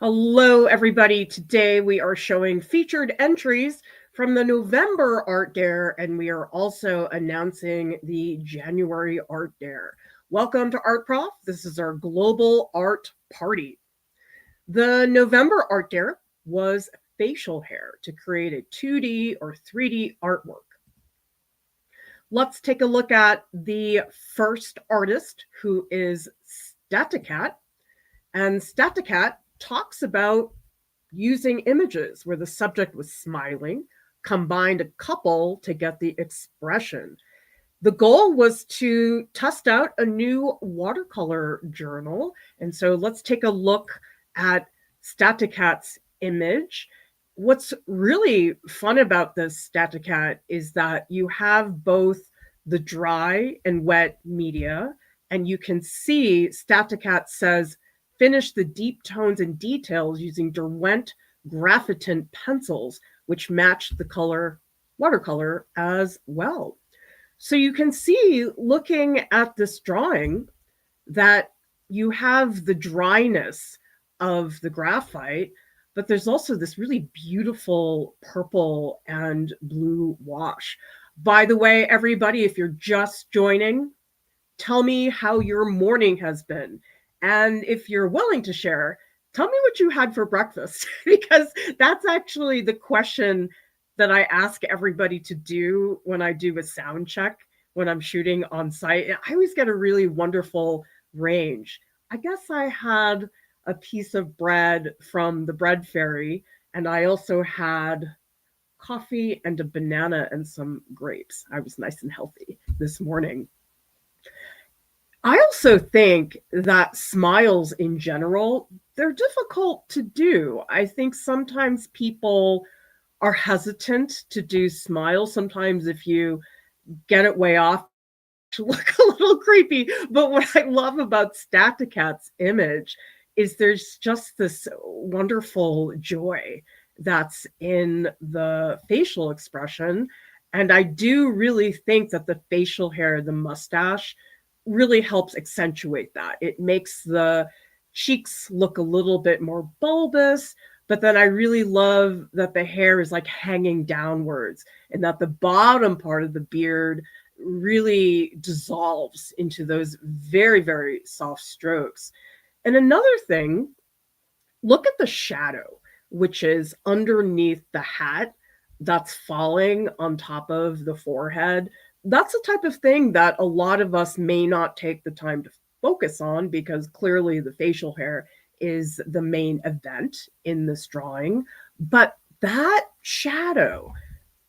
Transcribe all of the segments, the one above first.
Hello, everybody. Today we are showing featured entries from the November Art Dare, and we are also announcing the January Art Dare. Welcome to Art Prof. This is our global art party. The November Art Dare was facial hair to create a 2D or 3D artwork. Let's take a look at the first artist, who is Statickat. And Statickat talks about using images where the subject was smiling, combined a couple to get the expression. The goal was to test out a new watercolor journal. And so let's take a look at Statikkat's image. What's really fun about this Statickat is that you have both the dry and wet media, and you can see Statickat says, finish the deep tones and details using Derwent Graphitin pencils, which match the color watercolor as well. So you can see, looking at this drawing, that you have the dryness of the graphite, but there's also this really beautiful purple and blue wash. By the way, everybody, if you're just joining, tell me how your morning has been. And if you're willing to share, tell me what you had for breakfast, because that's actually the question that I ask everybody to do when I do a sound check, when I'm shooting on site. I always get a really wonderful range. I guess I had a piece of bread from the bread fairy, and I also had coffee and a banana and some grapes. I was nice and healthy this morning. I also think that smiles in general, they're difficult to do. I think sometimes people are hesitant to do smiles. Sometimes if you get it way off, to look a little creepy. But what I love about Statikkat's image is there's just this wonderful joy that's in the facial expression. And I do really think that the facial hair, the mustache, really helps accentuate that. It makes the cheeks look a little bit more bulbous, but then I really love that the hair is like hanging downwards and that the bottom part of the beard really dissolves into those very, very soft strokes. And another thing, look at the shadow, which is underneath the hat that's falling on top of the forehead. That's the type of thing that a lot of us may not take the time to focus on, because clearly the facial hair is the main event in this drawing. But that shadow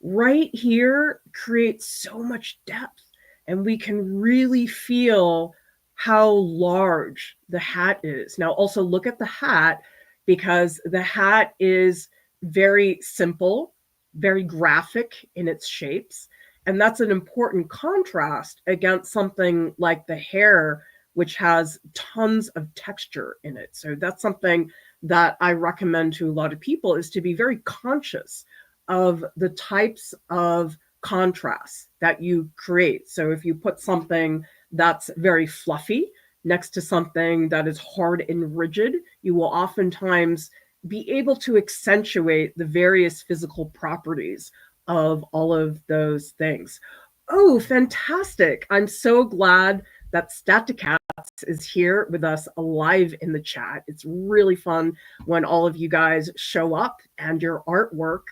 right here creates so much depth, and we can really feel how large the hat is. Now, also look at the hat, because the hat is very simple, very graphic in its shapes. And that's an important contrast against something like the hair, which has tons of texture in it. So that's something that I recommend to a lot of people, is to be very conscious of the types of contrasts that you create. So if you put something that's very fluffy next to something that is hard and rigid, you will oftentimes be able to accentuate the various physical properties of all of those things. Oh, fantastic. I'm so glad that Statickat is here with us alive in the chat. It's really fun when all of you guys show up and your artwork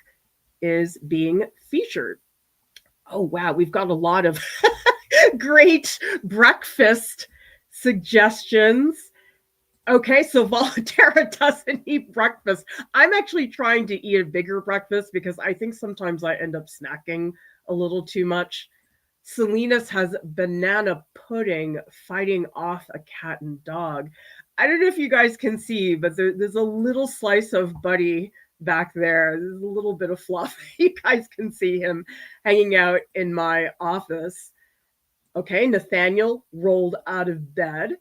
is being featured. Oh, wow. We've got a lot of great breakfast suggestions. Okay, so Volterra doesn't eat breakfast. I'm actually trying to eat a bigger breakfast because I think sometimes I end up snacking a little too much. Salinas has banana pudding fighting off a cat and dog. I don't know if you guys can see, but there's a little slice of Buddy back there. There's a little bit of fluff. You guys can see him hanging out in my office. Okay, Nathaniel rolled out of bed.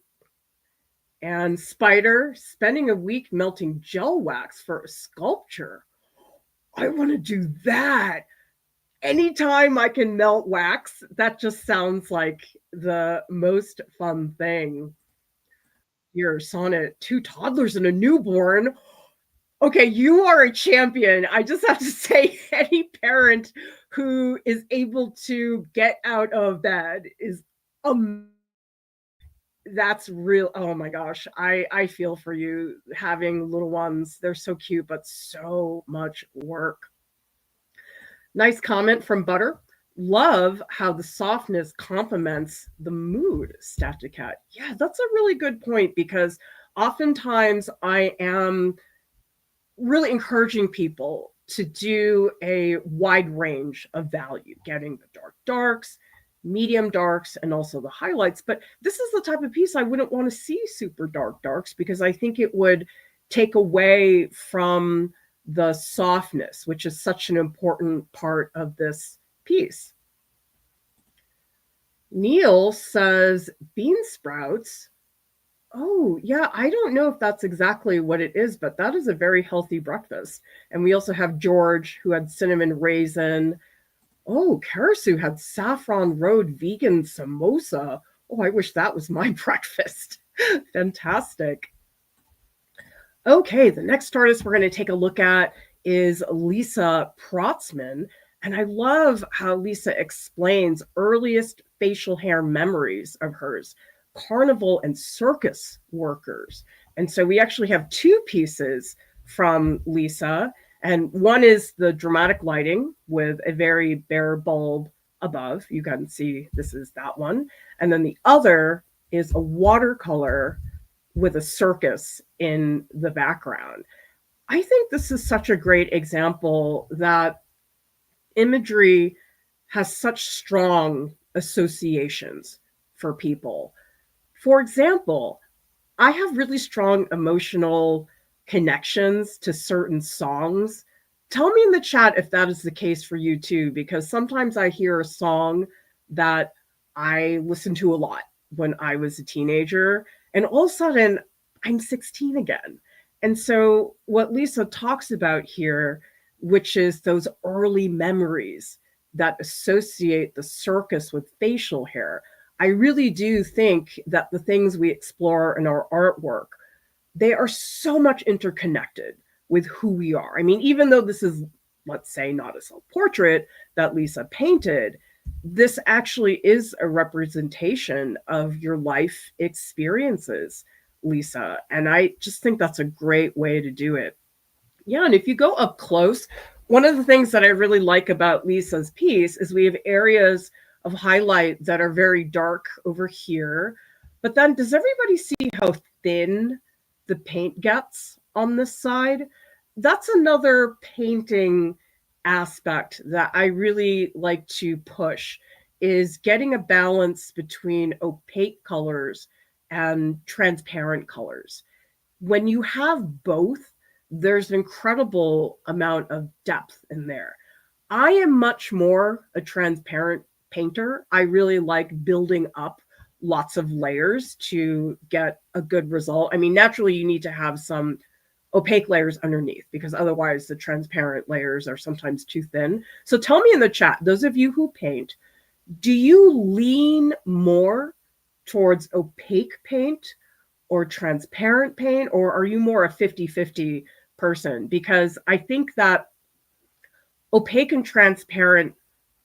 And Spider spending a week melting gel wax for a sculpture. I want to do that. Anytime I can melt wax, that just sounds like the most fun thing. Your sonnet, 2 toddlers and a newborn. Okay, you are a champion. I just have to say, any parent who is able to get out of bed is um that's real. Oh my gosh. I feel for you having little ones. They're so cute, but so much work. Nice comment from Butter. Love how the softness complements the mood, Statickat. Yeah, that's a really good point because oftentimes I am really encouraging people to do a wide range of value, getting the dark darks, medium darks, and also the highlights. But this is the type of piece I wouldn't want to see super dark darks because I think it would take away from the softness, which is such an important part of this piece. Neil says bean sprouts. Oh, yeah, I don't know if that's exactly what it is, but that is a very healthy breakfast. And we also have George, who had cinnamon raisin. Oh, Karasu had saffron road vegan samosa. Oh, I wish that was my breakfast. Fantastic. Okay, the next artist we're going to take a look at is Lisa Protzman. And I love how Lisa explains earliest facial hair memories of hers, carnival and circus workers. And so we actually have two pieces from Lisa. And one is the dramatic lighting with a very bare bulb above. You can see this is that one. And then the other is a watercolor with a circus in the background. I think this is such a great example that imagery has such strong associations for people. For example, I have really strong emotional connections to certain songs. Tell me in the chat if that is the case for you too, because sometimes I hear a song that I listened to a lot when I was a teenager, and all of a sudden I'm 16 again. And so, what Lisa talks about here, which is those early memories that associate the circus with facial hair, I really do think that the things we explore in our artwork, they are so much interconnected with who we are. I mean, even though this is, let's say, not a self-portrait that Lisa painted, this actually is a representation of your life experiences, Lisa. And I just think that's a great way to do it. Yeah, and if you go up close, one of the things that I really like about Lisa's piece is we have areas of highlight that are very dark over here. But then does everybody see how thin the paint gets on this side? That's another painting aspect that I really like to push, is getting a balance between opaque colors and transparent colors. When you have both, there's an incredible amount of depth in there. I am much more a transparent painter. I really like building up lots of layers to get a good result. I mean, naturally, you need to have some opaque layers underneath because otherwise the transparent layers are sometimes too thin. So tell me in the chat, those of you who paint, do you lean more towards opaque paint or transparent paint, or are you more a 50-50 person? Because I think that opaque and transparent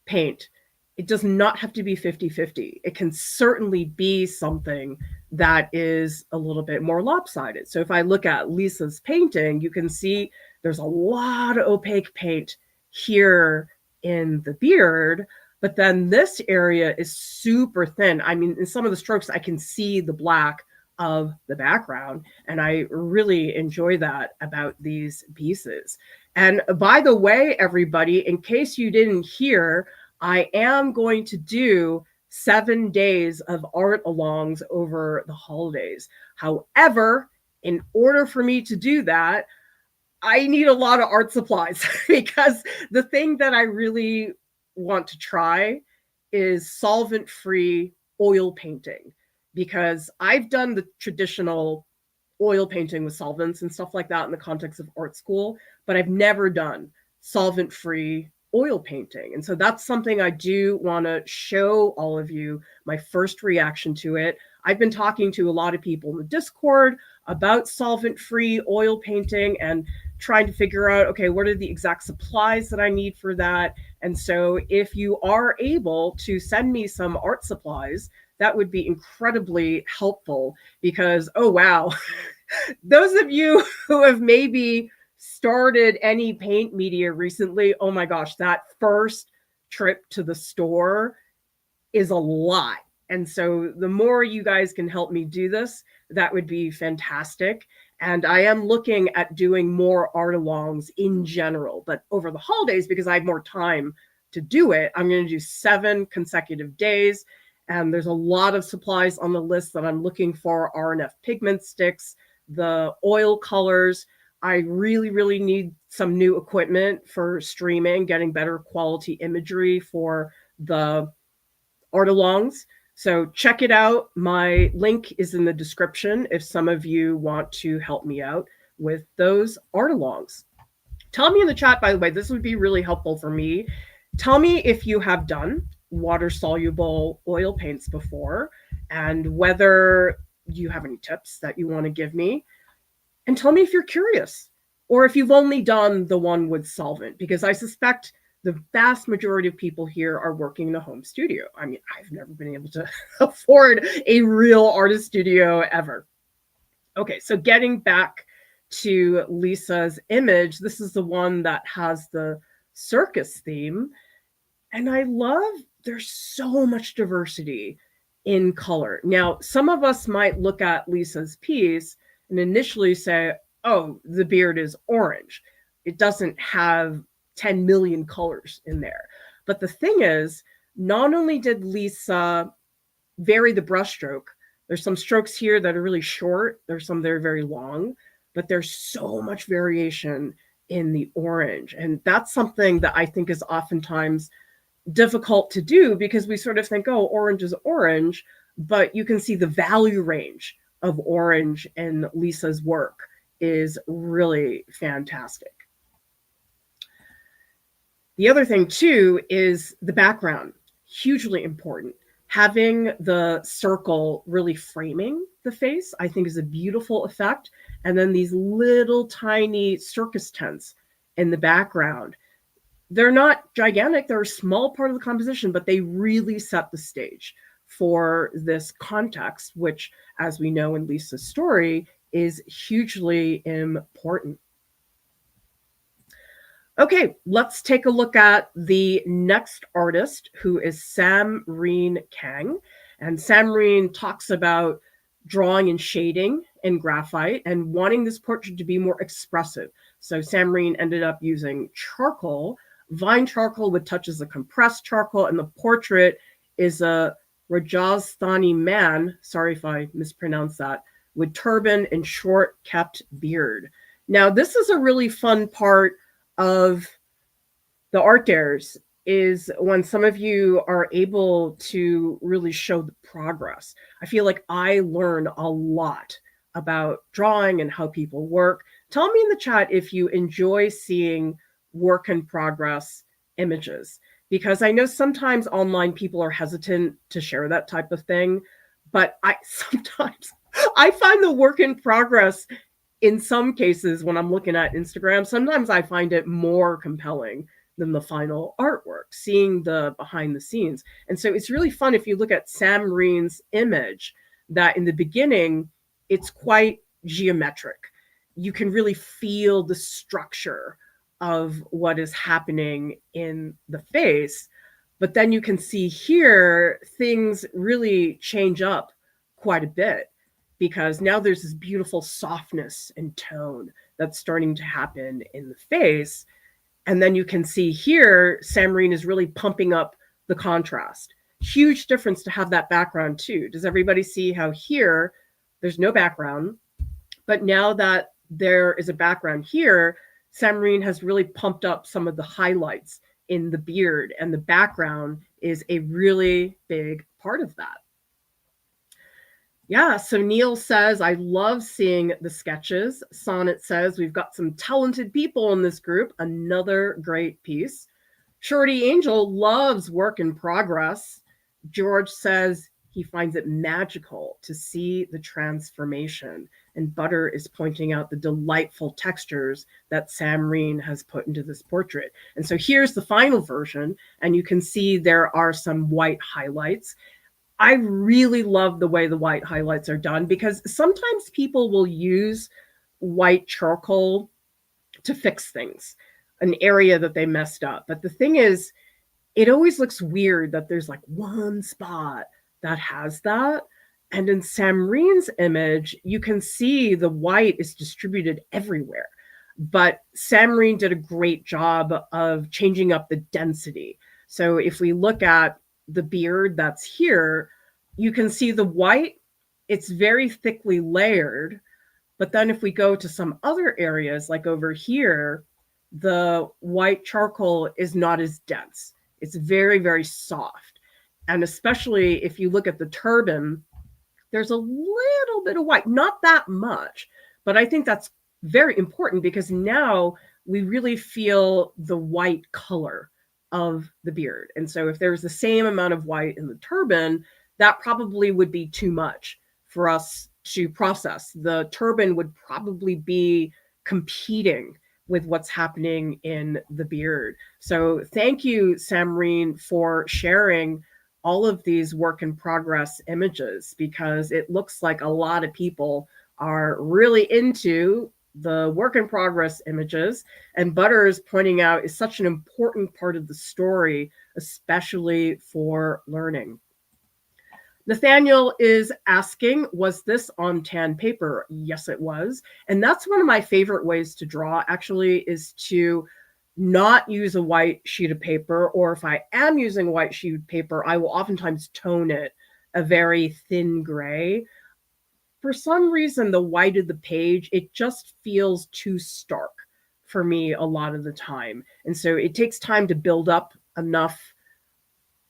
paint, it does not have to be 50-50. It can certainly be something that is a little bit more lopsided. So if I look at Lisa's painting, you can see there's a lot of opaque paint here in the beard, but then this area is super thin. I mean, in some of the strokes, I can see the black of the background, and I really enjoy that about these pieces. And by the way, everybody, in case you didn't hear, I am going to do 7 days of art alongs over the holidays. However, in order for me to do that, I need a lot of art supplies because the thing that I really want to try is solvent-free oil painting, because I've done the traditional oil painting with solvents and stuff like that in the context of art school, but I've never done solvent-free oil painting. And so that's something I do want to show all of you, my first reaction to it. I've been talking to a lot of people in the Discord about solvent-free oil painting and trying to figure out, okay, what are the exact supplies that I need for that? And so if you are able to send me some art supplies, that would be incredibly helpful because, oh, wow, those of you who have maybe started any paint media recently, oh my gosh, that first trip to the store is a lot. And so the more you guys can help me do this, that would be fantastic. And I am looking at doing more art-alongs in general, but over the holidays, because I have more time to do it, I'm going to do 7 consecutive days. And there's a lot of supplies on the list that I'm looking for: RNF pigment sticks, the oil colors. I really, really need some new equipment for streaming, getting better quality imagery for the art-alongs. So check it out. My link is in the description if some of you want to help me out with those art-alongs. Tell me in the chat, by the way, this would be really helpful for me. Tell me if you have done water-soluble oil paints before and whether you have any tips that you want to give me. And tell me if you're curious or if you've only done the one with solvent, because I suspect the vast majority of people here are working in a home studio. I mean, I've never been able to afford a real artist studio ever. Okay, so getting back to Lisa's image, this is the one that has the circus theme. And I love, there's so much diversity in color. Now, some of us might look at Lisa's piece and initially say, oh, the beard is orange. It doesn't have 10 million colors in there. But the thing is, not only did Lisa vary the brushstroke, there's some strokes here that are really short, there's some that are very long, but there's so much variation in the orange. And that's something that I think is oftentimes difficult to do because we sort of think, oh, orange is orange, but you can see the value range of orange in Lisa's work is really fantastic. The other thing too is the background, hugely important. Having the circle really framing the face, I think, is a beautiful effect. And then these little tiny circus tents in the background. They're not gigantic, they're a small part of the composition, but they really set the stage for this context, which, as we know in Lisa's story, is hugely important. Okay, let's take a look at the next artist, who is Rene Kang. And Rene talks about drawing and shading in graphite and wanting this portrait to be more expressive. So Rene ended up using charcoal, vine charcoal with touches of compressed charcoal, and the portrait is a Rajasthani man, sorry if I mispronounced that, with turban and short kept beard. Now, this is a really fun part of the art dares, is when some of you are able to really show the progress. I feel like I learn a lot about drawing and how people work. Tell me in the chat if you enjoy seeing work in progress images, because I know sometimes online people are hesitant to share that type of thing, but sometimes I find the work in progress, in some cases when I'm looking at Instagram, sometimes I find it more compelling than the final artwork, seeing the behind the scenes. And so it's really fun if you look at Rene's image, that in the beginning, it's quite geometric. You can really feel the structure of what is happening in the face. But then you can see here, things really change up quite a bit, because now there's this beautiful softness and tone that's starting to happen in the face. And then you can see here, Rene is really pumping up the contrast. Huge difference to have that background too. Does everybody see how here, there's no background, but now that there is a background here, Rene has really pumped up some of the highlights in the beard, and the background is a really big part of that. Yeah, so Neil says, I love seeing the sketches. Sonnet says, we've got some talented people in this group. Another great piece. Shorty Angel loves work in progress. George says he finds it magical to see the transformation. and Butter is pointing out the delightful textures that Samreen has put into this portrait. And so here's the final version, and you can see there are some white highlights. I really love the way the white highlights are done, because sometimes people will use white charcoal to fix things, an area that they messed up. But the thing is, it always looks weird that there's like one spot that has that. And in Samreen's image, you can see the white is distributed everywhere. But Samreen did a great job of changing up the density. So if we look at the beard that's here, you can see the white, it's very thickly layered. But then if we go to some other areas, like over here, the white charcoal is not as dense. It's very, very soft. And especially if you look at the turban, there's a little bit of white, not that much, but I think that's very important, because now we really feel the white color of the beard. And so if there's the same amount of white in the turban, that probably would be too much for us to process. The turban would probably be competing with what's happening in the beard. So thank you, Samreen, for sharing all of these work in progress images, because it looks like a lot of people are really into the work in progress images. And Butter is pointing out is such an important part of the story, especially for learning. Nathaniel is asking, was this on tan paper? Yes, it was. And that's one of my favorite ways to draw, actually, is to not use a white sheet of paper, or if I am using a white sheet of paper, I will oftentimes tone it a very thin gray. For some reason, the white of the page, it just feels too stark for me a lot of the time. And so it takes time to build up enough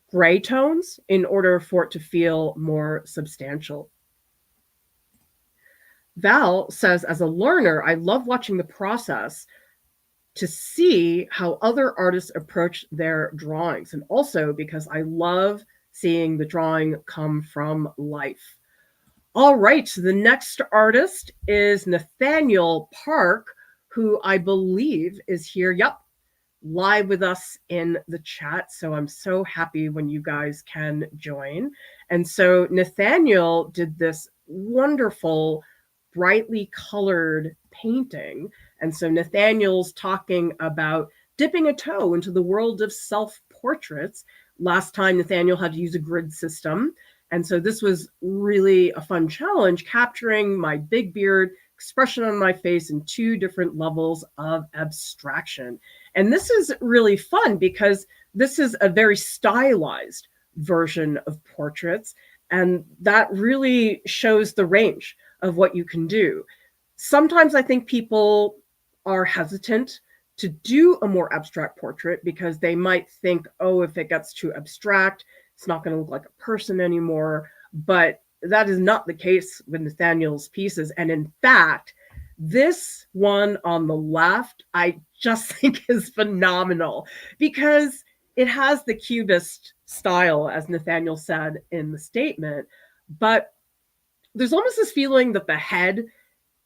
gray tones in order for it to feel more substantial. Val says, as a learner, I love watching the process to see how other artists approach their drawings, and also because I love seeing the drawing come from life. All right, so the next artist is Nathaniel Park, who I believe is here. Yep, live with us in the chat. So I'm so happy when you guys can join. And so Nathaniel did this wonderful, brightly colored painting. And so Nathaniel's talking about dipping a toe into the world of self-portraits. Last time, Nathaniel had to use a grid system. And so this was really a fun challenge, capturing my big beard, expression on my face, in two different levels of abstraction. And this is really fun because this is a very stylized version of portraits, and that really shows the range of what you can do. Sometimes I think people are hesitant to do a more abstract portrait because they might think, oh, if it gets too abstract, it's not going to look like a person anymore. But that is not the case with Nathaniel's pieces. And in fact, this one on the left, I just think is phenomenal because it has the Cubist style, as Nathaniel said in the statement, but there's almost this feeling that the head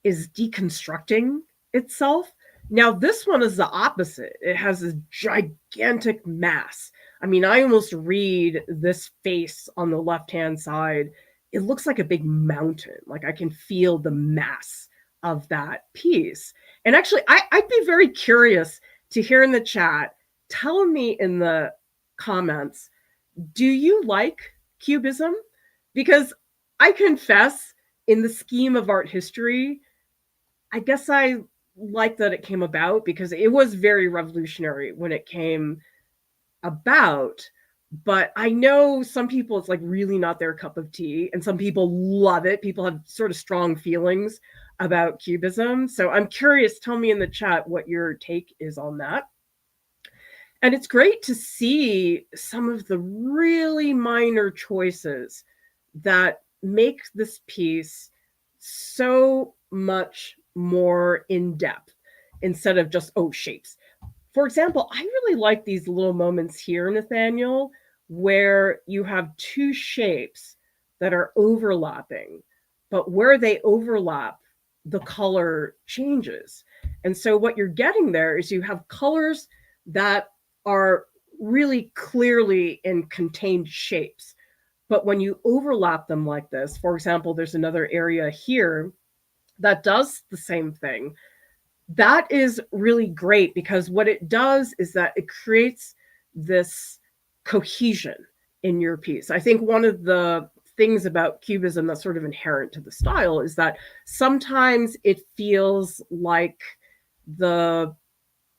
is deconstructing itself. Now, this one is the opposite. It has this gigantic mass. I mean, I almost read this face on the left-hand side. It looks like a big mountain. Like I can feel the mass of that piece. And actually, I'd be very curious to hear in the chat, tell me in the comments, do you like Cubism? Because I confess, in the scheme of art history, I guess I like that it came about because it was very revolutionary when it came about. But I know some people, it's like really not their cup of tea, and some people love it. People have sort of strong feelings about Cubism. So I'm curious, tell me in the chat what your take is on that. And it's great to see some of the really minor choices that make this piece so much more in depth instead of just, oh, shapes. For example, I really like these little moments here, Nathaniel, where you have two shapes that are overlapping, but where they overlap, the color changes. And so what you're getting there is you have colors that are really clearly in contained shapes. But when you overlap them like this, for example, there's another area here that does the same thing. That is really great because what it does is that it creates this cohesion in your piece. I think one of the things about Cubism that's sort of inherent to the style is that sometimes it feels like the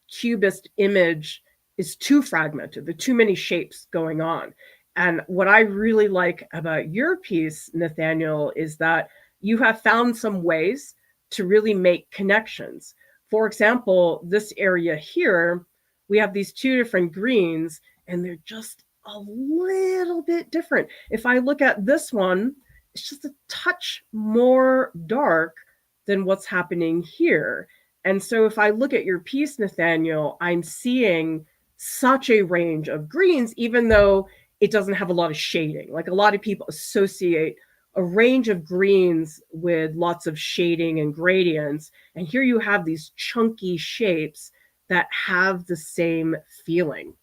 Cubist image is too fragmented. There are too many shapes going on. And what I really like about your piece, Nathaniel, is that you have found some ways to really make connections. For example, this area here, we have these two different greens, and they're just a little bit different. If I look at this one, it's just a touch more dark than what's happening here. And so if I look at your piece, Nathaniel, I'm seeing such a range of greens, even though it doesn't have a lot of shading. Like a lot of people associate a range of greens with lots of shading and gradients. And here you have these chunky shapes that have the same feeling.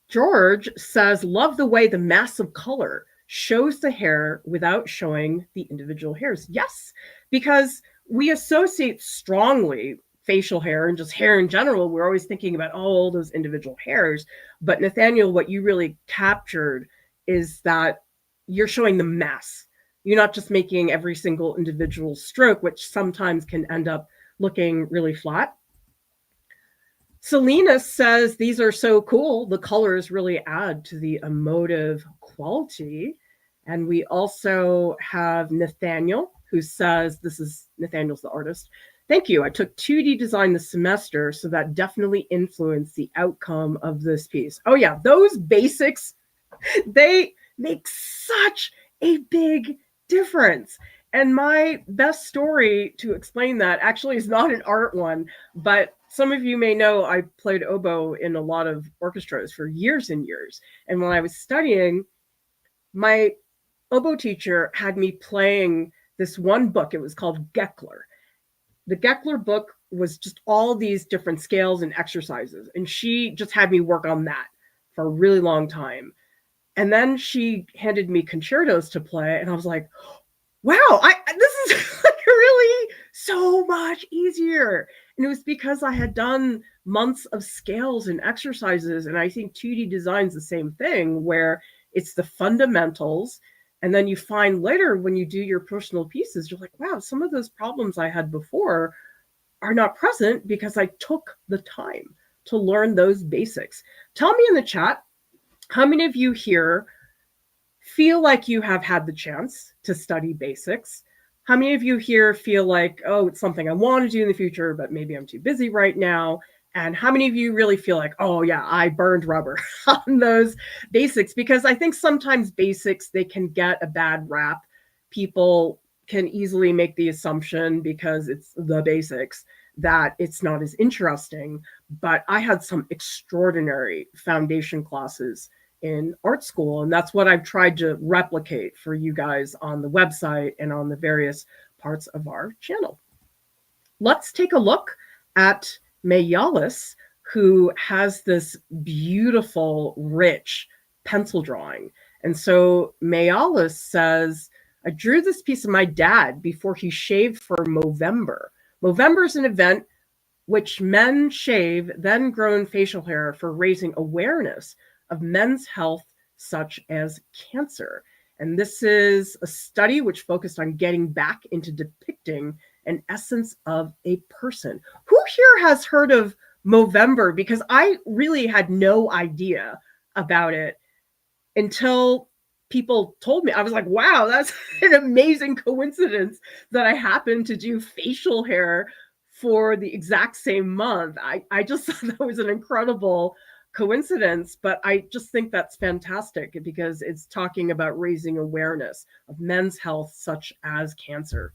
George says, love the way the mass of color shows the hair without showing the individual hairs. Yes, because we associate strongly facial hair and just hair in general. We're always thinking about all those individual hairs. But Nathaniel, what you really captured is that you're showing the mass. You're not just making every single individual stroke, which sometimes can end up looking really flat. Selena says, these are so cool. The colors really add to the emotive quality. And we also have Nathaniel, who says, this is Nathaniel's the artist. Thank you. I took 2D design this semester, so that definitely influenced the outcome of this piece. Oh yeah, those basics, they make such a big difference. And my best story to explain that actually is not an art one, but some of you may know I played oboe in a lot of orchestras for years and years. And when I was studying, my oboe teacher had me playing this one book. It was called Geckler. The Geckler book was just all these different scales and exercises. And she just had me work on that for a really long time. And then she handed me concertos to play. And I was like, wow, this is like really so much easier. And it was because I had done months of scales and exercises. And I think 2D design's the same thing, where it's the fundamentals. And then you find later when you do your personal pieces, you're like, wow, some of those problems I had before are not present because I took the time to learn those basics. Tell me in the chat, how many of you here feel like you have had the chance to study basics? How many of you here feel like, oh, it's something I want to do in the future, but maybe I'm too busy right now? And how many of you really feel like, oh yeah, I burned rubber on those basics? Because I think sometimes basics, they can get a bad rap. People can easily make the assumption, because it's the basics, that it's not as interesting. But I had some extraordinary foundation classes in art school, and that's what I've tried to replicate for you guys on the website and on the various parts of our channel. Let's take a look at Maiyalis, who has this beautiful, rich pencil drawing. And so Maiyalis says, I drew this piece of my dad before he shaved for Movember. Movember is an event which men shave then grown facial hair for raising awareness of men's health, such as cancer. And this is a study which focused on getting back into depicting an essence of a person. Who here has heard of Movember? Because I really had no idea about it until people told me. I was like, wow, that's an amazing coincidence that I happened to do facial hair for the exact same month. I just thought that was an incredible coincidence, but I just think that's fantastic because it's talking about raising awareness of men's health, such as cancer.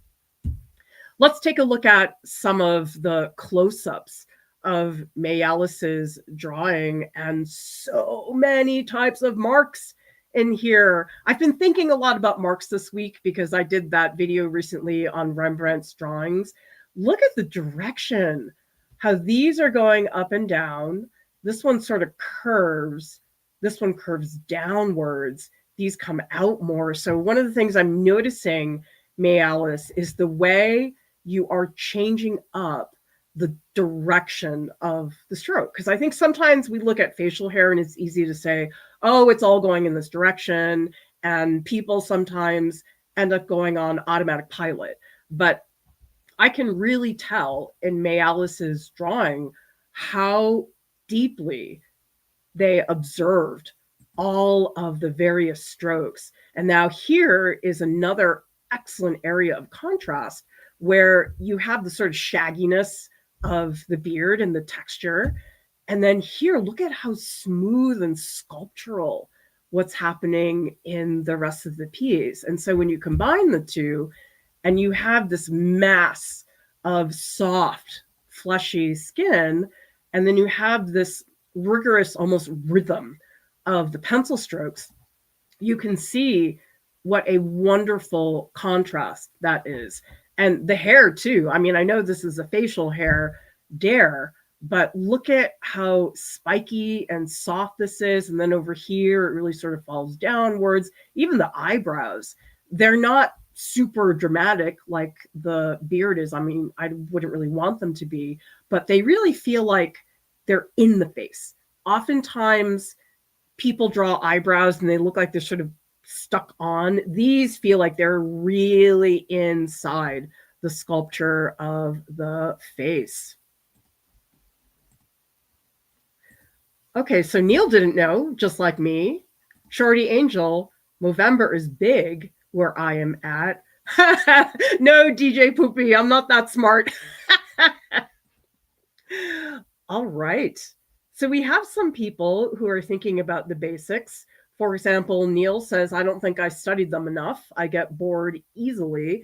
Let's take a look at some of the close-ups of Maiyalis' drawing, and so many types of marks in here. I've been thinking a lot about marks this week because I did that video recently on Rembrandt's drawings. Look at the direction, how these are going up and down. This one sort of curves. This one curves downwards. These come out more. So one of the things I'm noticing, Maiyalis, is the way you are changing up the direction of the stroke. Because I think sometimes we look at facial hair and it's easy to say, oh, it's all going in this direction. And people sometimes end up going on automatic pilot. But I can really tell in Mayalis's drawing how deeply they observed all of the various strokes. And now here is another excellent area of contrast where you have the sort of shagginess of the beard and the texture. And then here, look at how smooth and sculptural what's happening in the rest of the piece. And so when you combine the two and you have this mass of soft, fleshy skin, and then you have this rigorous, almost rhythm of the pencil strokes, you can see what a wonderful contrast that is. And the hair too. I mean, I know this is a facial hair dare, but look at how spiky and soft this is. And then over here, it really sort of falls downwards. Even the eyebrows, they're not super dramatic like the beard is. I mean, I wouldn't really want them to be, but they really feel like they're in the face. Oftentimes, people draw eyebrows and they look like they're sort of stuck on. These feel like they're really inside the sculpture of the face. Okay, so Neil didn't know, just like me. Shorty Angel, Movember is big where I am at. No, DJ Poopy, I'm not that smart. All right. So we have some people who are thinking about the basics. For example, Neil says, I don't think I studied them enough. I get bored easily.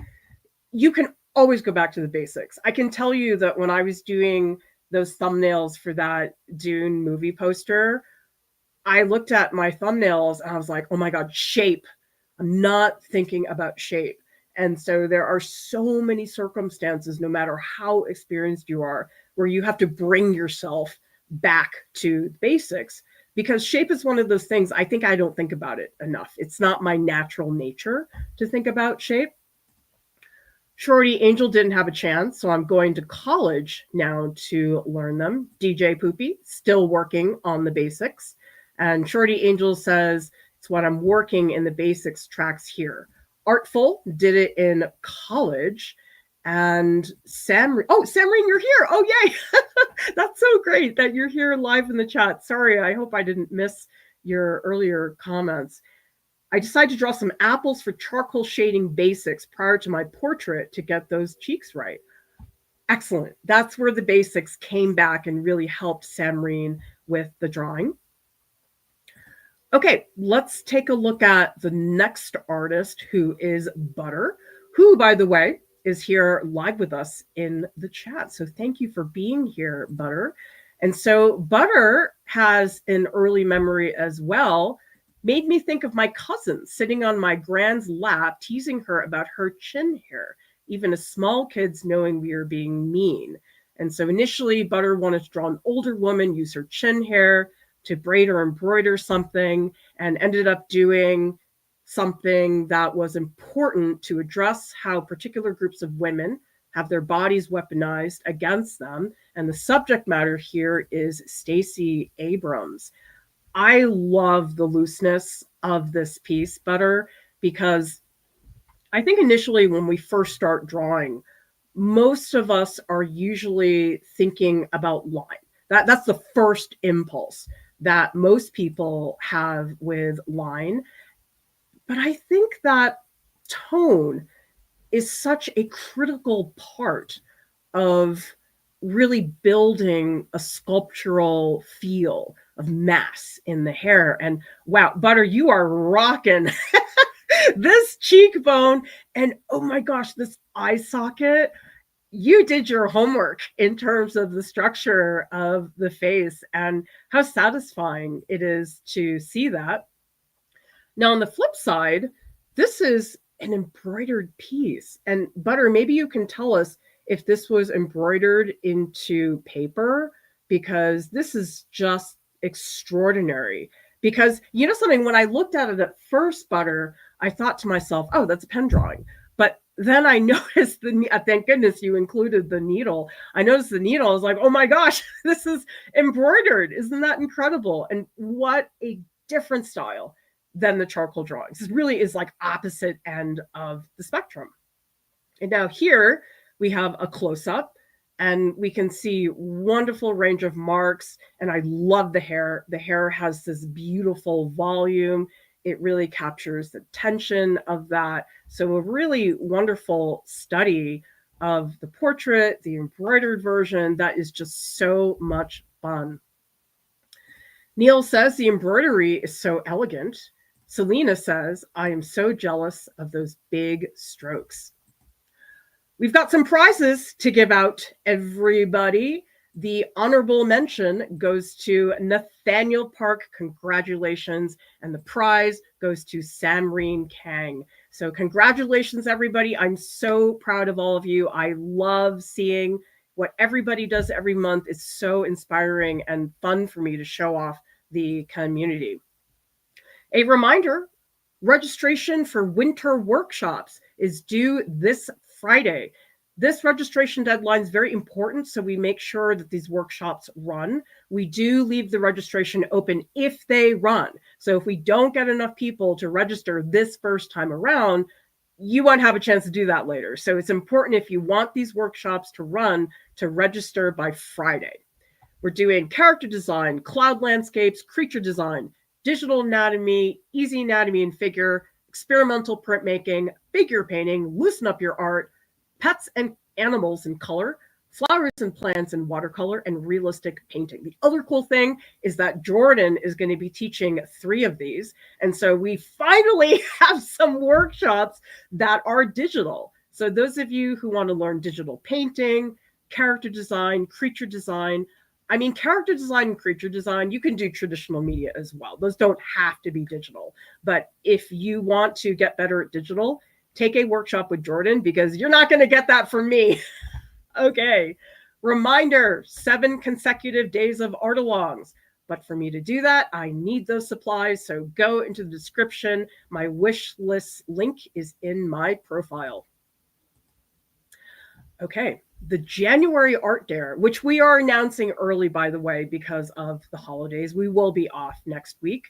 You can always go back to the basics. I can tell you that when I was doing those thumbnails for that Dune movie poster, I looked at my thumbnails and I was like, oh my God, shape. I'm not thinking about shape. And so there are so many circumstances, no matter how experienced you are, where you have to bring yourself back to basics, because shape is one of those things I don't think about it enough. It's not my natural nature to think about shape. Shorty Angel didn't have a chance, so I'm going to college now to learn them. DJ Poopy, still working on the basics. And Shorty Angel says, it's what I'm working in the basics tracks here. Artful did it in college. And Samreen, you're here. Oh, yay. That's so great that you're here live in the chat. Sorry, I hope I didn't miss your earlier comments. I decided to draw some apples for charcoal shading basics prior to my portrait to get those cheeks right. Excellent. That's where the basics came back and really helped Samreen with the drawing. Okay, let's take a look at the next artist, who is Butter, who, by the way, is here live with us in the chat. So thank you for being here, Butter. And so Butter has an early memory as well. Made me think of my cousin sitting on my grand's lap, teasing her about her chin hair, even as small kids knowing we are being mean. And so initially, Butter wanted to draw an older woman, use her chin hair to braid or embroider something, and ended up doing something that was important to address how particular groups of women have their bodies weaponized against them. And the subject matter here is Stacey Abrams. I love the looseness of this piece, Butter, because I think initially when we first start drawing, most of us are usually thinking about line. That's the first impulse that most people have with line. But I think that tone is such a critical part of really building a sculptural feel of mass in the hair. And wow, Butter, you are rocking this cheekbone. And oh my gosh, this eye socket. You did your homework in terms of the structure of the face, and how satisfying it is to see that. Now, on the flip side, this is an embroidered piece. And Butter, maybe you can tell us if this was embroidered into paper, because this is just extraordinary. Because you know something, when I looked at it at first, Butter, I thought to myself, oh, that's a pen drawing. But then I noticed thank goodness you included the needle. I noticed the needle. I was like, oh my gosh, this is embroidered. Isn't that incredible? And what a different style than the charcoal drawings. This really is like opposite end of the spectrum. And now here we have a close-up, and we can see wonderful range of marks. And I love the hair. The hair has this beautiful volume. It really captures the tension of that. So a really wonderful study of the portrait, the embroidered version. That is just so much fun. Neil says the embroidery is so elegant. Selena says, I am so jealous of those big strokes. We've got some prizes to give out, everybody. The honorable mention goes to Nathaniel Park. Congratulations. And the prize goes to Rene Kang. So congratulations, everybody. I'm so proud of all of you. I love seeing what everybody does every month. It's so inspiring and fun for me to show off the community. A reminder, registration for winter workshops is due this Friday. This registration deadline is very important, so we make sure that these workshops run. We do leave the registration open if they run. So if we don't get enough people to register this first time around, you won't have a chance to do that later. So it's important, if you want these workshops to run, to register by Friday. We're doing character design, cloud landscapes, creature design, digital anatomy, easy anatomy and figure, experimental printmaking, figure painting, loosen up your art, pets and animals in color, flowers and plants in watercolor, and realistic painting. The other cool thing is that Jordan is going to be teaching 3 of these. And so we finally have some workshops that are digital. So those of you who want to learn digital painting, character design, creature design, I mean, character design and creature design, you can do traditional media as well. Those don't have to be digital. But if you want to get better at digital, take a workshop with Jordan, because you're not going to get that from me. Okay. Reminder, 7 consecutive days of art-alongs. But for me to do that, I need those supplies. So go into the description. My wish list link is in my profile. Okay. The January Art Dare, which we are announcing early, by the way, because of the holidays, we will be off next week,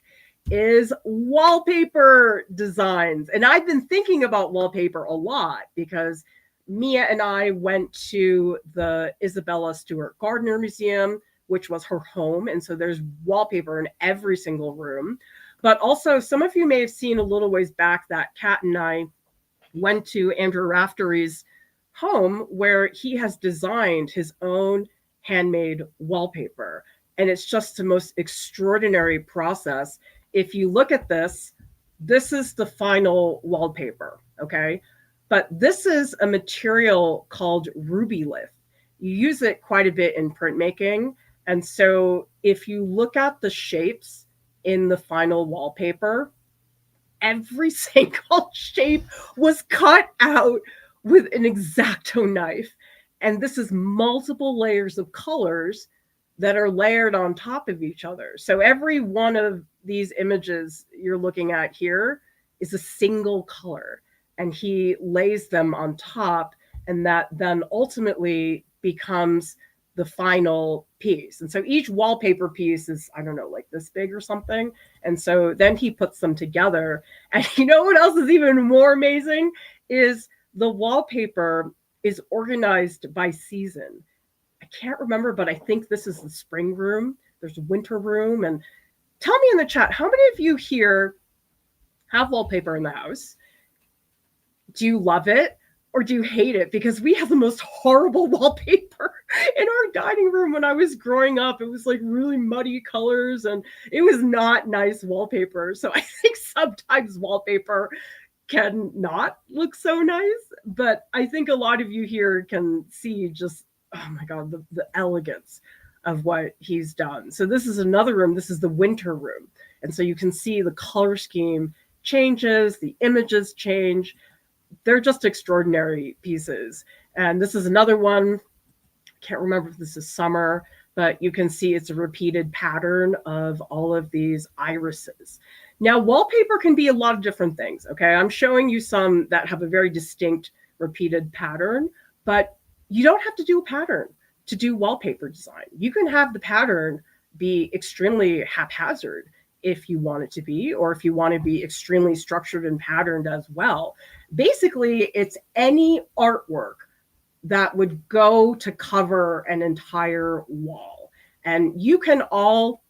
is wallpaper designs. And I've been thinking about wallpaper a lot because Mia and I went to the Isabella Stewart Gardner Museum, which was her home. And so there's wallpaper in every single room. But also, some of you may have seen a little ways back that Kat and I went to Andrew Raftery's home, where he has designed his own handmade wallpaper. And it's just the most extraordinary process. If you look at this, this is the final wallpaper, okay? But this is a material called Rubylith. You use it quite a bit in printmaking. And so if you look at the shapes in the final wallpaper, every single shape was cut out with an X-Acto knife. And this is multiple layers of colors that are layered on top of each other. So every one of these images you're looking at here is a single color, and he lays them on top, and that then ultimately becomes the final piece. And so each wallpaper piece is, I don't know, like this big or something. And so then he puts them together. And you know what else is even more amazing is the wallpaper is organized by season. I can't remember, but I think this is the spring room. There's a winter room. And tell me in the chat, how many of you here have wallpaper in the house? Do you love it or do you hate it? Because we have the most horrible wallpaper in our dining room when I was growing up. It was like really muddy colors and it was not nice wallpaper. So I think sometimes wallpaper can not look so nice, but I think a lot of you here can see just, oh my God, the elegance of what he's done. So this is another room. This is the winter room. And so you can see the color scheme changes, the images change. They're just extraordinary pieces. And this is another one. Can't remember if this is summer, but you can see it's a repeated pattern of all of these irises. Now, wallpaper can be a lot of different things, okay? I'm showing you some that have a very distinct repeated pattern, but you don't have to do a pattern to do wallpaper design. You can have the pattern be extremely haphazard if you want it to be, or if you want to be extremely structured and patterned as well. Basically, it's any artwork that would go to cover an entire wall. And you can all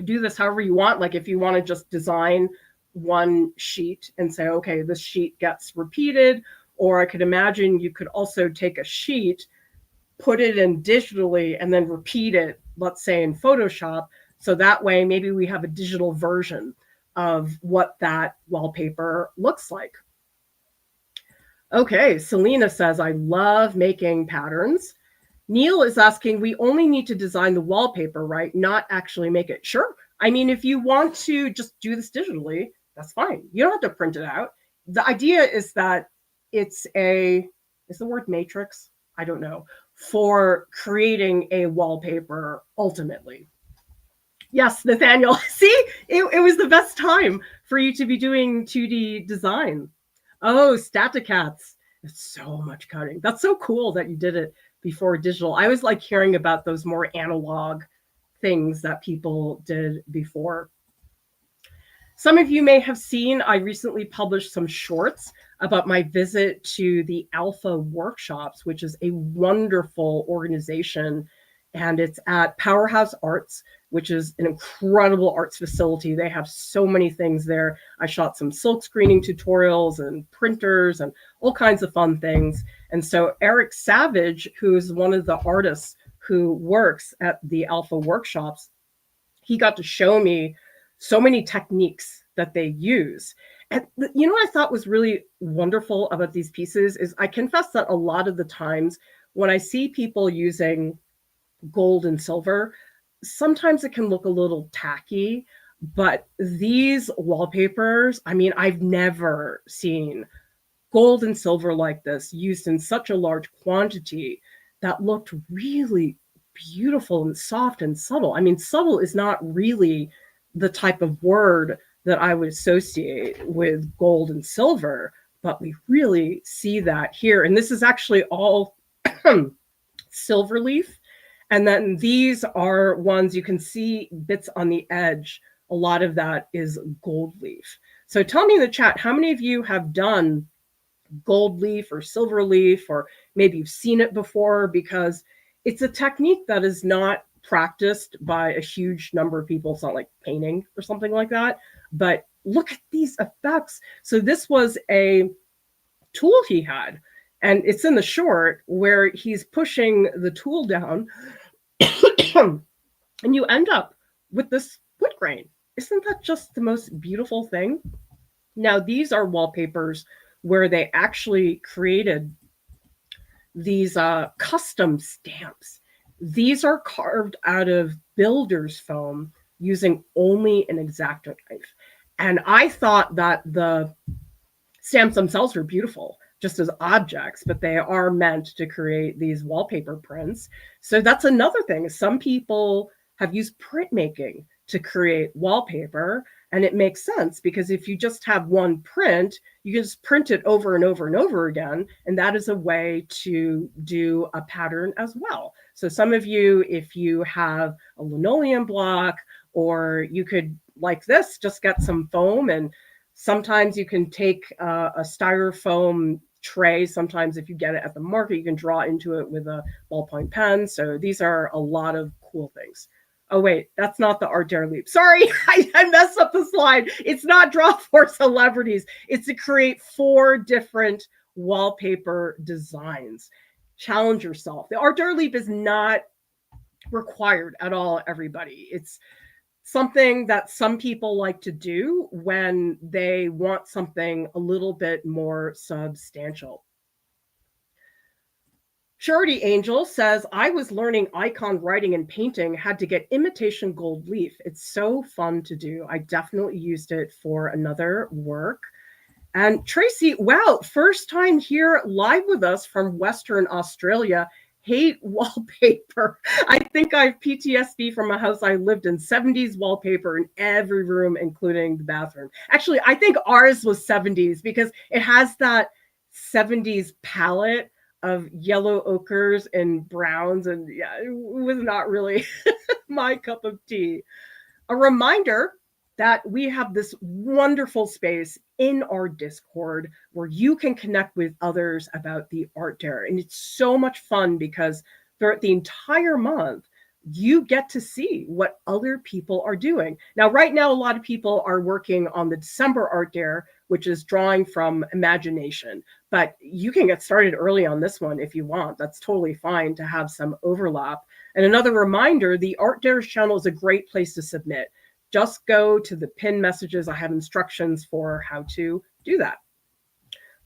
do this however you want. Like if you want to just design one sheet and say, okay, this sheet gets repeated, or I could imagine you could also take a sheet, put it in digitally, and then repeat it, let's say in Photoshop. So that way, maybe we have a digital version of what that wallpaper looks like. Okay, Selena says, I love making patterns. Neil is asking, we only need to design the wallpaper, right? Not actually make it. Sure. I mean, if you want to just do this digitally, that's fine. You don't have to print it out. The idea is that it's is the word matrix? I don't know. For creating a wallpaper ultimately. Yes, Nathaniel. See, it was the best time for you to be doing 2D design. Oh, Statickat. It's so much cutting. That's so cool that you did it before digital. I always like hearing about those more analog things that people did before. Some of you may have seen, I recently published some shorts about my visit to the Alpha Workshops, which is a wonderful organization. And it's at Powerhouse Arts, which is an incredible arts facility. They have so many things there. I shot some silk screening tutorials and printers and all kinds of fun things. And so Eric Savage, who is one of the artists who works at the Alpha Workshops, he got to show me so many techniques that they use. And you know what I thought was really wonderful about these pieces is I confess that a lot of the times when I see people using gold and silver, sometimes it can look a little tacky, but these wallpapers, I mean, I've never seen gold and silver like this used in such a large quantity that looked really beautiful and soft and subtle. I mean, subtle is not really the type of word that I would associate with gold and silver, but we really see that here. And this is actually all silver leaf. And then these are ones you can see bits on the edge. A lot of that is gold leaf. So tell me in the chat, how many of you have done gold leaf or silver leaf, or maybe you've seen it before, because it's a technique that is not practiced by a huge number of people. It's not like painting or something like that, but look at these effects. So this was a tool he had, and it's in the short where he's pushing the tool down and you end up with this wood grain. Isn't that just the most beautiful thing? Now, these are wallpapers where they actually created these custom stamps. These are carved out of builder's foam using only an X-Acto knife. And I thought that the stamps themselves were beautiful, just as objects, but they are meant to create these wallpaper prints. So that's another thing. Some people have used printmaking to create wallpaper, and it makes sense because if you just have one print, you can just print it over and over and over again, and that is a way to do a pattern as well. So some of you, if you have a linoleum block, or you could, like this, just get some foam, and sometimes you can take a styrofoam tray. Sometimes if you get it at the market, you can draw into it with a ballpoint pen. So these are a lot of cool things. Oh, wait, that's not the Art Dare Leap. Sorry, I messed up the slide. It's not Draw for Celebrities. It's to create 4 different wallpaper designs. Challenge yourself. The Art Dare Leap is not required at all, everybody. It's something that some people like to do when they want something a little bit more substantial. Charity Angel says, I was learning icon writing and painting, had to get imitation gold leaf. It's so fun to do. I definitely used it for another work. And Tracy, wow, first time here live with us from Western Australia. Hate wallpaper. I think I have PTSD from a house I lived in. 70s wallpaper in every room, including the bathroom. Actually, I think ours was 70s because it has that 70s palette of yellow ochres and browns. And yeah, it was not really my cup of tea. A reminder that we have this wonderful space in our Discord where you can connect with others about the Art Dare. And it's so much fun because throughout the entire month, you get to see what other people are doing. Now, right now, a lot of people are working on the December Art Dare, which is drawing from imagination. But you can get started early on this one if you want. That's totally fine to have some overlap. And another reminder, the Art Dares channel is a great place to submit. Just go to the pinned messages. I have instructions for how to do that.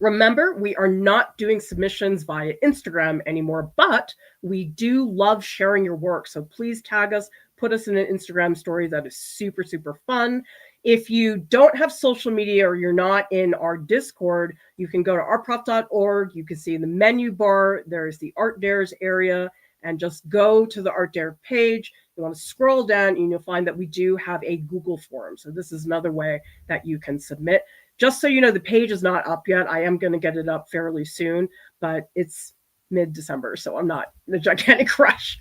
Remember, we are not doing submissions via Instagram anymore, but we do love sharing your work. So please tag us, put us in an Instagram story. That is super, super fun. If you don't have social media or you're not in our Discord, you can go to artprof.org. You can see in the menu bar, there's the Art Dares area, and just go to the Art Dare page. You want to scroll down and you'll find that we do have a Google form. So this is another way that you can submit. Just so you know, the page is not up yet. I am going to get it up fairly soon, but it's mid-December, so I'm not in a gigantic rush.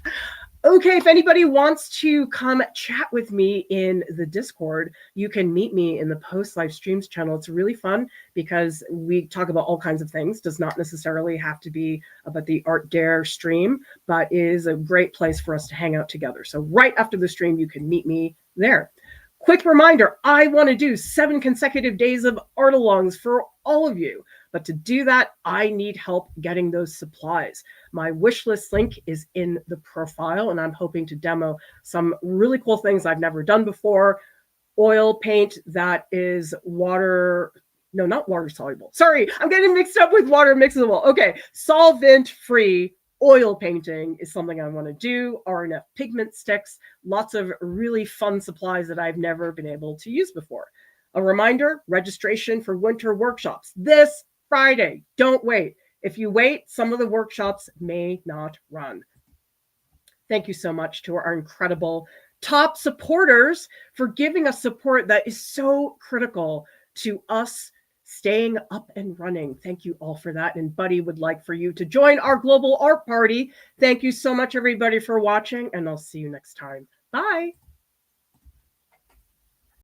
Okay, if anybody wants to come chat with me in the Discord, you can meet me in the Post Live Streams channel. It's really fun because we talk about all kinds of things. Does not necessarily have to be about the Art Dare stream, but is a great place for us to hang out together. So right after the stream, you can meet me there. Quick reminder, I want to do 7 consecutive days of art-alongs for all of you. But to do that, I need help getting those supplies. My wish list link is in the profile, and I'm hoping to demo some really cool things I've never done before. Oil paint that is water, no, not water soluble. Sorry, I'm getting mixed up with water mixable. Okay, solvent-free oil painting is something I want to do. RNF pigment sticks, lots of really fun supplies that I've never been able to use before. A reminder, registration for winter workshops this Friday. Don't wait. If you wait, some of the workshops may not run. Thank you so much to our incredible top supporters for giving us support that is so critical to us staying up and running. Thank you all for that. And Buddy would like for you to join our global art party. Thank you so much, everybody, for watching, and I'll see you next time. Bye.